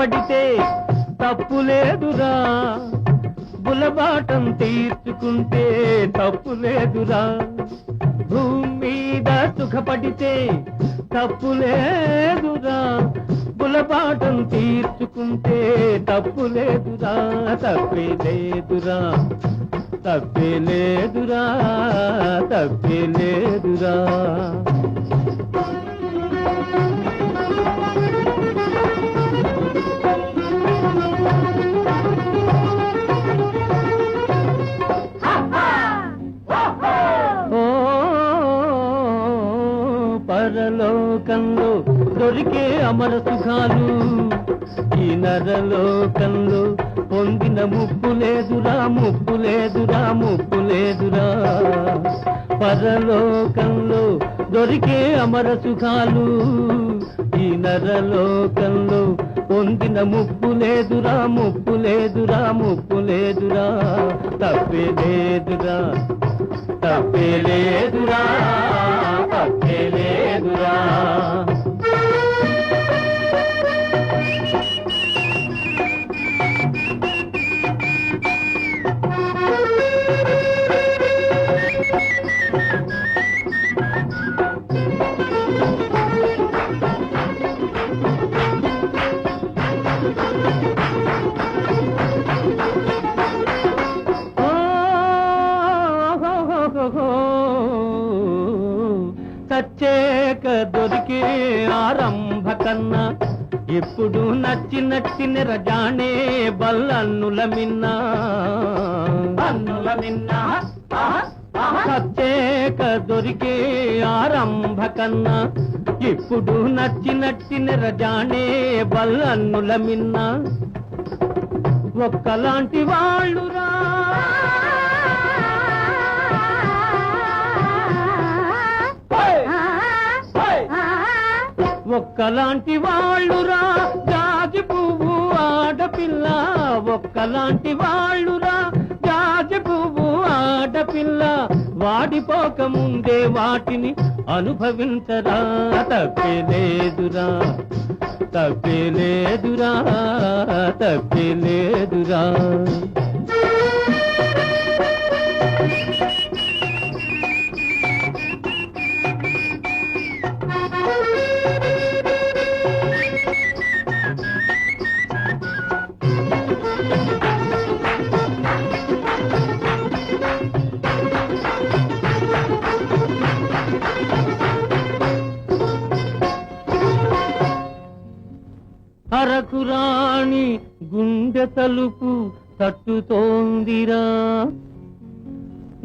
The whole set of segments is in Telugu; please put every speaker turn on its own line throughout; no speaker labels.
సుఖపడితే తప్పు లేదురా, బులబాటం తీర్చుకుంటే తప్పు లేదురా. భూమి మీద సుఖపడితే తప్పు లేదురా, బులబాటం తీర్చుకుంటే తప్పు లేదురా. తప్పే లేదురా, తప్పే లేదురా, తప్పే లేదురా. పరలోకంలో దొరికే అమర సుఖాలు ఈ నరలోకంలో పొందిన ముప్పు లేదురా, ముప్పు లేదురా, ముప్పు లేదురా. పరలోకంలో దొరికే అమర సుఖాలు ఈ నరలోకంలో పొందిన ముప్పు లేదురా, ముప్పు లేదురా, ముప్పు లేదురా. తప్పే లేదురా, తప్పే లేదురా, తప్పే లేదురా. సచ్చేక దొరికే ఆరంభ కన్నా ఇప్పుడు నచ్చిన రజానే బల్లన్నుల మిన్నా, అన్నుల మిన్నా. సచ్చేక దొరికే ఆరంభ కన్నా ఇప్పుడు నచ్చిన రజానే బల్లన్నుల మిన్నా. ఒక్కలాంటి వాళ్ళురా, ఒక్కలాంటి వాళ్ళురా జాజి పువ్వు ఆడపిల్ల. ఒక్కలాంటి వాళ్ళురా జాజి పువ్వు ఆడపిల్ల. వాడిపోక ముందే వాటిని అనుభవించరా. తప్పే లేదురా, తప్పే లేదురా, తప్పే లేదురా. అరకురాణి గుండె తలుపు తట్టుతోందిరా,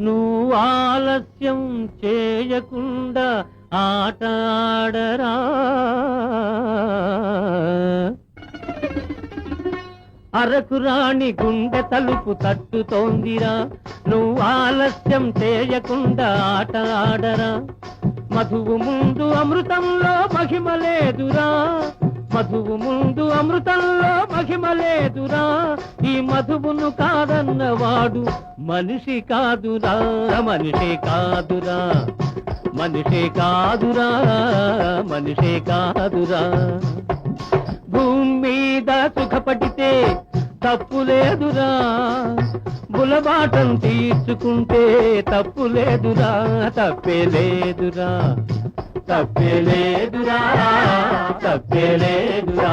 నువ్వు ఆలస్యం చేయకుండా ఆట ఆడరా. అరకురాణి గుండె తలుపు తట్టుతోందిరా, నువ్వు ఆలస్యం చేయకుండా ఆట ఆడరా. మధువు ముందు అమృతంలో మహిమ లేదురా, మధువు ముందు అమృతంలో మహిమ లేదురా. ఈ మధువును కాదన్నవాడు మనిషి కాదురా, మనిషి కాదురా, మనిషి కాదురా, మనిషి కాదురా. భూమి మీద సుఖపడితే తప్పు లేదురా, బులబాటం తీర్చుకుంటే తప్పు లేదురా. తప్పే లేదురా, తప్పే లేదురా, తప్పే లేదురా.